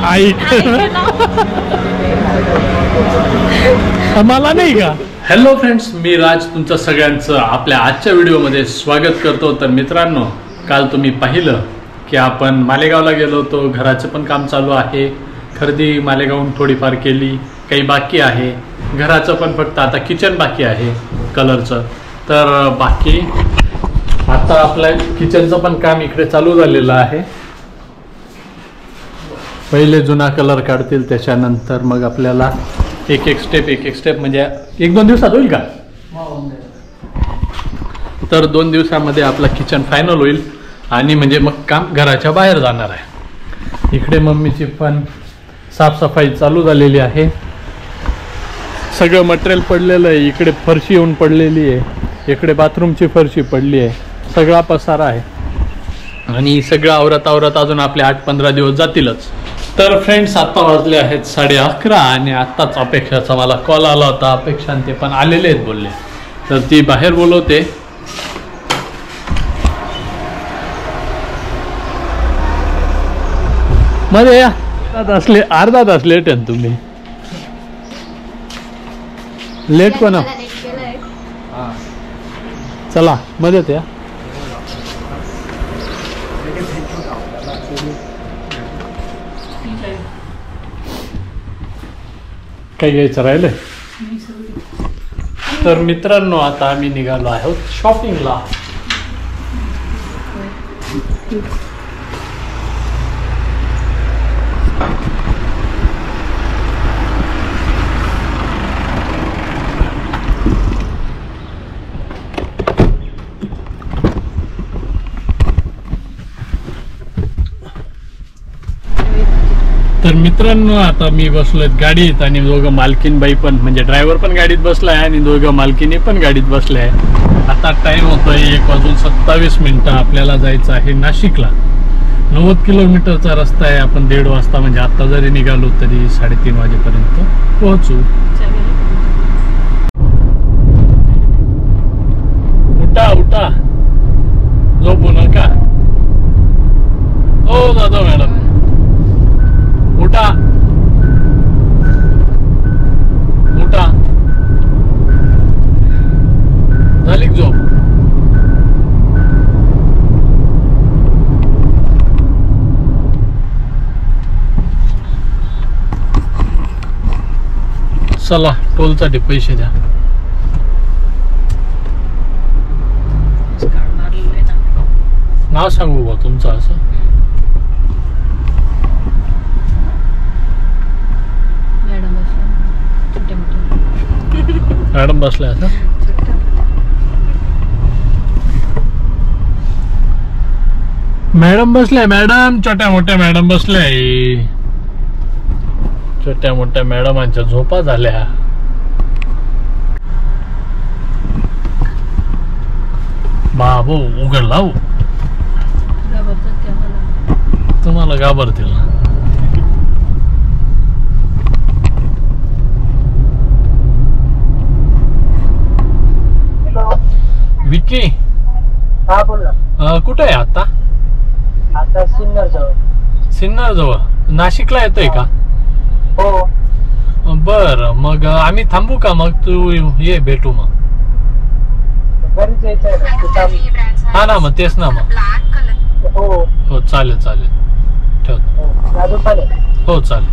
आई मला नाही का? हॅलो फ्रेंड्स, मी राज तुमचं सगळ्यांचं आपल्या आजच्या व्हिडिओमध्ये स्वागत करतो. तर मित्रांनो, काल तुम्ही पाहिलं की आपण मालेगावला गेलो होतो. घराचं पण काम चालू आहे. खरेदी मालेगावहून थोडीफार केली, काही बाकी आहे. घराचं पण फक्त आता किचन बाकी आहे कलरचं. तर बाकी आता आपल्या किचनचं पण काम इकडे चालू झालेलं आहे. पहिले जुना कलर काढतील, त्याच्यानंतर मग आपल्याला एक एक स्टेप म्हणजे 1-2 दिवसात होईल का? तर 2 दिवसामध्ये आपला किचन फायनल होईल आणि म्हणजे मग काम घराच्या बाहेर जाणार आहे. इकडे मम्मीची पण साफसफाई चालू झालेली आहे. सगळं मटेरियल पडलेलं आहे. इकडे फरशी येऊन पडलेली आहे. इकडे बाथरूमची फरशी पडली आहे. सगळा पसारा आहे आणि सगळं आवरत अजून आपले 8-15 दिवस जातीलच. तर फ्रेंड्स, आता वाजले आहेत 11:30 आणि आत्ताच अपेक्षाचा मला कॉल आला होता. अपेक्षा ते पण आलेले आहेत बोलले, तर ती बाहेर बोलवते. मध्ये या. अर्धा तास लेट आहे तुम्ही. लेट कोणा? चला मध्येच या. काही घ्यायचं राहिलंय. तर मित्रांनो, आता आम्ही निघालो आहोत शॉपिंगला. तर मित्रांनो, आता मी बसलोय गाडीत आणि दोघं मालकीनबाई पण, म्हणजे ड्रायव्हर पण गाडीत बसलाय आणि दोघं मालकीनी पण गाडीत बसले आहे. आता टाइम होतोय 1:27. आपल्याला जायचं आहे नाशिकला. 90 किलोमीटरचा रस्ता आहे. आपण 1:30 वाजता, म्हणजे आता जरी निघालो तरी 3:30 वाजेपर्यंत पोहोचू. उठा झोपू नका. हो दादा मॅडम, उठा. झाली झोप? चला, टोलसाठी पैसे द्या. नाव सांगू बा तुमचं असं? मॅडम बसलाय आता. मॅडम बसलाय. मॅडम छोट्या मोठ्या मॅडम बसलाय. छोट्या मोठ्या मॅडमांच्या झोपा झाल्या. बाबू उघडला. तुम्हाला घाबरतील ना. विकी, हा बोल ना. कुठे आहे आता? आता सिन्नर जवळ. नाशिकला येतोय का? हो. बर, मग आम्ही थांबू का? मग तू ये, भेटू मग. घरीच यायचंय. हा ना, मग तेच ना. मग हो चालेल ठेवतो. हो चालेल.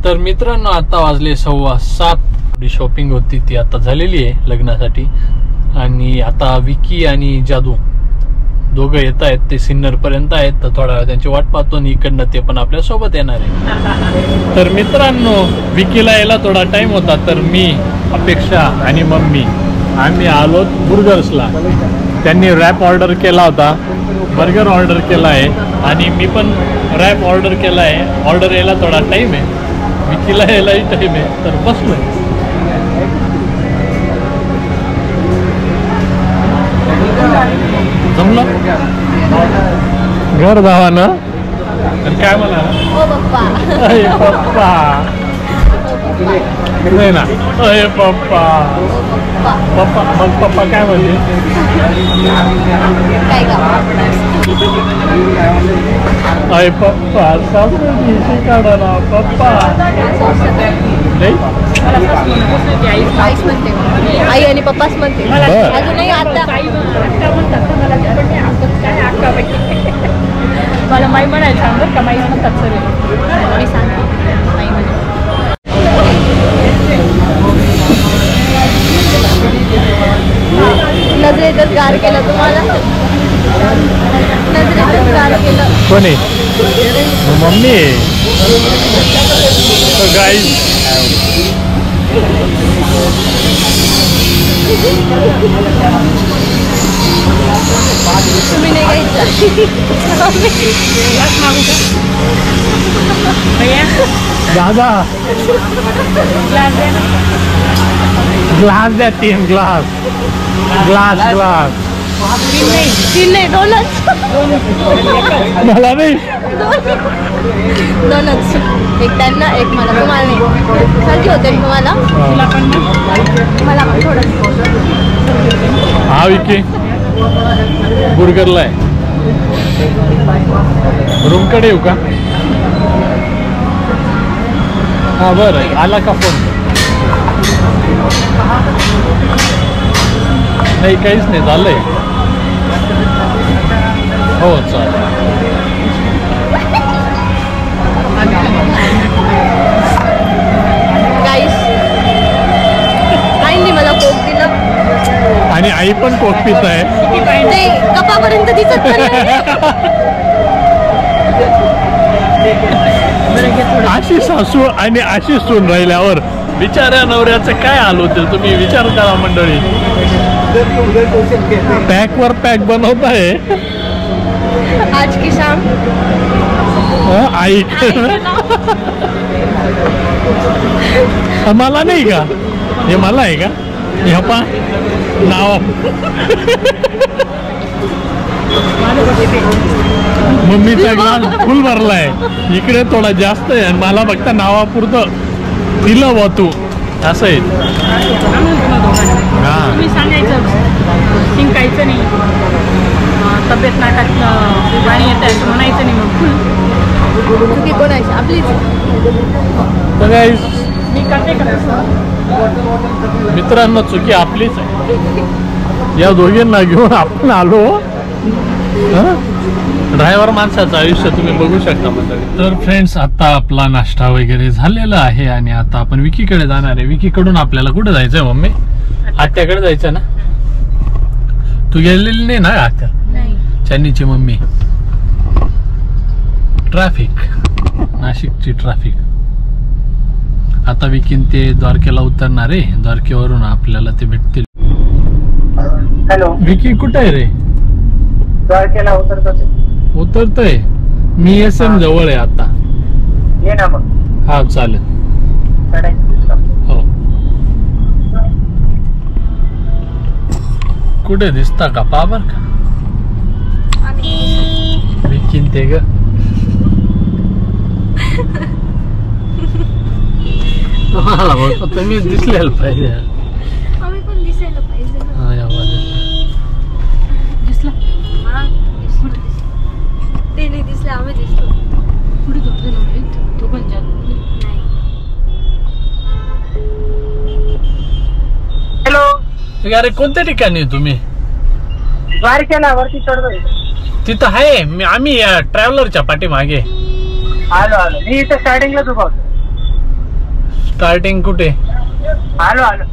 तर मित्रांनो, आता वाजले 7:15. शॉपिंग होती ती आता झालेली आहे लग्नासाठी. आणि आता विकी आणि जादू दोघं येत आहेत. ते सिन्नर पर्यंत आहेत. तर थोडा वेळ त्यांची वाट पाहतो आणि इकडनं ते पण आपल्या सोबत येणार आहे. तर मित्रांनो, विकीला यायला थोडा टाइम होता. तर मी, अपेक्षा आणि मम्मी आम्ही आलो बुर्गर्सला. त्यांनी रॅप ऑर्डर केला होता, बर्गर ऑर्डर केला आहे आणि मी पण रॅप ऑर्डर केला आहे. ऑर्डर यायला थोडा टाइम आहे, विकीला यायलाही टाइम आहे. तर बसलोय. जमलं घर जावानं. काय म्हणा? अरे पप्पा नाही ना. अरे पप्पा पप्पा मग पप्पा काय म्हणते? बाय पप्पा सासू काढा ना पप्पा नाही आई आणि पप्पाच म्हणते अजूनही आता मला माई म्हणायचं बरं का माई म्हणतात सर्व मी सांगते माई म्हणे नजरेतच गार केलं तुम्हाला नजरेतच गार केलं कोणी मम्मी गाईज तुम्ही नाही दादा ग्लास द्या 3 ग्लास ग्लास ग्लास तीन नाही दोनच मला नाही दोनच एक त्यांना एक मला तुम्हाला नाही सारखी होते तुम्हाला मला पण थोडं हा विकी बुर्गरला आहे रूमकडे येऊ का हा बरं आला का फोन नाही काहीच नाही झालंय हो चालेल गाईस आईने मला कोक दिलं आणि आई पण कोक पित आहे ते कपापर्यंत दिसत अशी सासू आणि अशी सून राहिल्यावर बिचाऱ्या नवऱ्याचं काय हाल होतील तुम्ही विचार करा मंडळी पॅक वर पॅक बनवत आहे आज की शाम आई मला नाही का हे मला आहे का हे पा नाव मम्मीचा ग्लास फुल भरलाय इकडे थोडा जास्त आहे आणि मला फक्त नावापुरतं दिलं व तू असं आहे हा तुम्ही सांगायचं शिंकायचं नाही तब्येत नाटात गाणी येत आहे म्हणायचं नाही मग फुल चुकी कोणाची आपलीच तर काय मी करते का मित्रांनो चुकी आपलीच आहे या दोघींना घेऊन आपण आलो ड्रायव्हर माणसाचं आयुष्य तुम्ही बघू शकता मंडळी तर फ्रेंड्स आता आपला नाश्ता वगैरे झालेला आहे आणि आता आपण विकीकडे जाणार आहे विकीकडून आपल्याला कुठे जायचंय मम्मी आत्याकडे जायचं ना तू गेलेली नाही ना आत्या चन्नीची मम्मी ट्रॅफिक नाशिकची ट्रॅफिक आता विकीन ते द्वारकेला उतरणार आहे द्वारकेवरून आपल्याला ते भेटतील हॅलो विकी कुठे आहे रे द्वारकेला उतरतोय मी SM जवळ आहे आता ये ना मग हा चालेल हो कुठे दिसता का पाबर का विकीन ते ग तुम्हाला बोलतो तुम्ही दिसलेलं पाहिजे आम्ही पण दिसायला पाहिजे हा या दिसला ते नाही दिसले आम्ही दिसतो पुढे तो पण नाही हॅलो अरे कोणत्या ठिकाणी तुम्ही द्वारकेला वरती चढतोय तिथं आहे आम्ही या ट्रॅव्हलरच्या पाठीमागे आलो आलो मी इथं स्टार्टिंगलाच उभा होतो स्टार्टिंग कुठे आलो आलो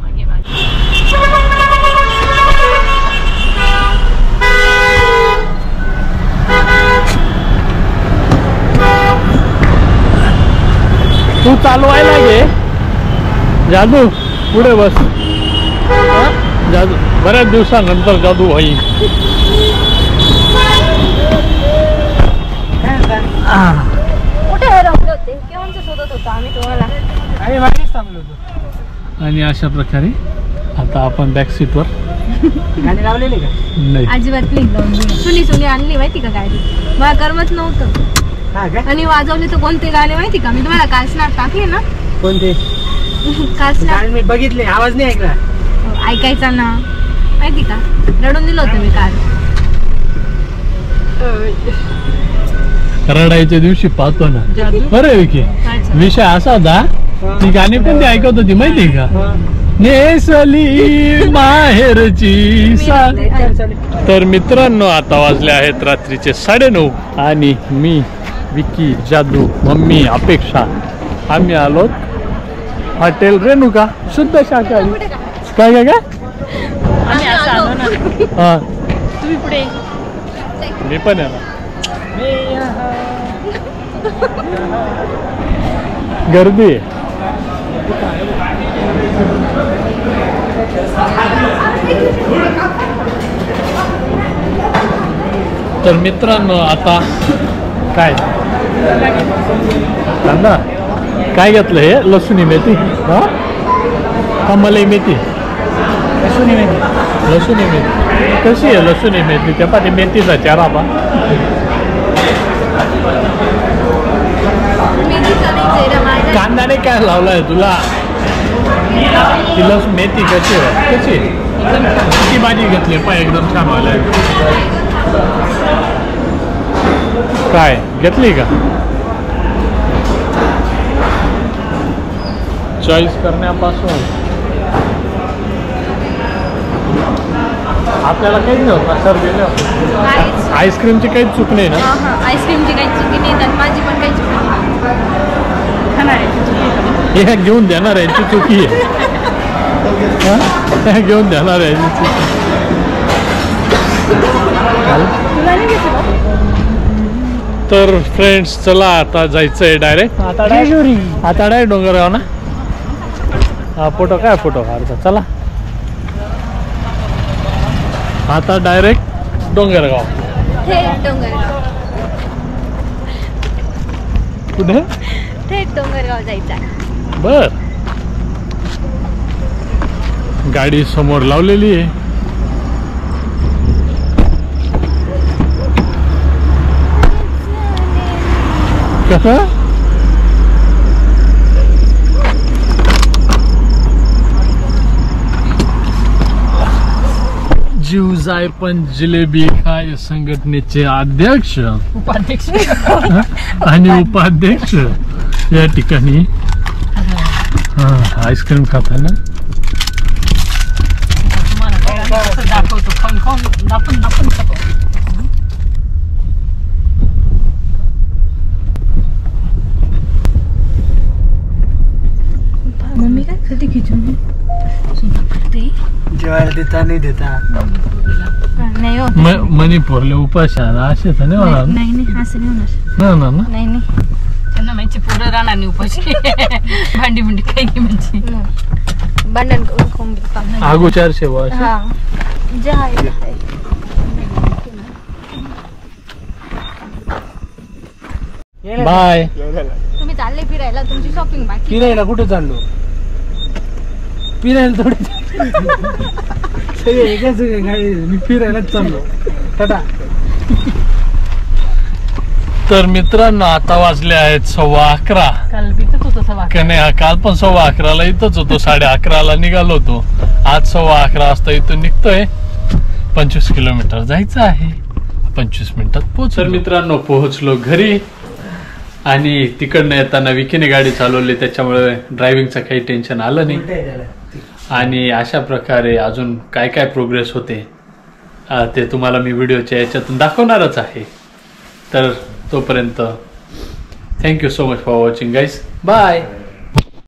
तू चालवायला घे जादू पुढे बस जादू बऱ्याच दिवसानंतर जादू होईल कुठे हरवले होते केव्हाच शोधत होतो आम्ही तुम्हाला आणि मागेच थांबलो होतो आणि अशा प्रकारे आता आपण बॅक सीटवर गाणी लावलेली का नाही अजिबात नाही लावून सुनी सुनी आणली माहिती का गाडी मला करमत नव्हतं हा का आणि वाजवले तर कोणते गाणे माहिती का मी तुम्हाला काल स्नॅप टाकले ना कोणते काल स्नॅप गाणी मी बघितले आवाज नाही ऐकला ऐकायचा ना माहिती का रडून दिलं होतं मी काल रडायच्या दिवशी पाहतो ना. बरं विकी, विषय असा होता, ती गाणी पण ती ऐकत होती माहितीये का, नेसली माहेरची साडी. तर मित्रांनो, आता वाजले आहेत रात्रीचे 9:30 आणि मी, विकी, जादू, मम्मी, अपेक्षा आम्ही आलो हॉटेल रेणुका शुद्ध शाकाहारी. काय काय काय आम्ही असं आलो ना. हा तुम्ही पुढे. मी पण आहे ना. गर्दी आहे. तर मित्रांनो, आता काय कांदा काय घेतलं हे, लसूणी मेथी हा का मलाई मेथी, लसूणी मेथी. लसूणी मेथी कशी आहे लसूणी मेथी? त्या पाठी मेथीचा चारा बा. कांदाने काय लावलाय तुला? ती मेथी कशी आहे, कशी ती भाजी घेतली पाय, एकदम छान वाला. काय घेतली का? चॉईस करण्यापासून आपल्याला काहीच नव्हतं सर, गेले आईस्क्रीमची काहीच चूक नाही ना. आईस्क्रीमची काही चुकी नाही, तर माझी पण काही चुकी नाही. हे घेऊन देणार यांची चुकी आहे. घेऊन देणार आहे. तर फ्रेंड्स, चला आता जायचंय डायरेक्ट. आता डायरेक्ट डोंगरगाव ना. हा फोटो काय फोटो काढता, चला आता डायरेक्ट डोंगरगाव. थेट डोंगरगाव. कुठे? थेट डोंगरगाव जायचं. बर, गाडी समोर लावलेली आहे. कसं जीव जाय पण जिलेबी खाय संघटनेचे अध्यक्ष, उपाध्यक्ष आणि उपाध्यक्ष या ठिकाणी आईस्क्रीम खाताना दाखवतो, खाऊन खाऊन दापून खातो. मम्मी काय कधी खिचून जेवायला देता नाही देता. नाही हो. मणिपूरले उपाशाला असे तर नाही होणार. नाही नाही, असं नाही होणार. ना नाही नाही, त्यांना माहिती पुढे राहणार नाही उपाशी. भांडी भांडी काही नाही म्हणजे भांडण करून खाऊन घेतो. अगोचार सेवा. हा जे आहे. बाय. तुम्ही चालले फिरायला, तुमची शॉपिंग बाकी. फिरायला कुठं चाललो? फिरायला थोडी सगळे एकाच गाडी, मी फिरायलाच चाललो. टाटा. तर मित्रांनो, आता वाजले आहेत 11:15. काल बितच होतं सवा. नाही, काल पण 11:15 इथंच होतो. 11:30 निघालो होतो. आज 11:15 वाजता इथून निघतोय. 25 किलोमीटर जायचं आहे. 25 मिनिटात पोहोच. तर मित्रांनो, पोहोचलो घरी आणि तिकडनं येताना विकीने गाडी चालवली, त्याच्यामुळे ड्रायव्हिंगचं काही टेन्शन आलं नाही. आणि अशा प्रकारे अजून काय काय प्रोग्रेस होते ते तुम्हाला मी व्हिडिओच्या याच्यातून दाखवणारच आहे. तर तोपर्यंत thank you so much for watching guys. Bye.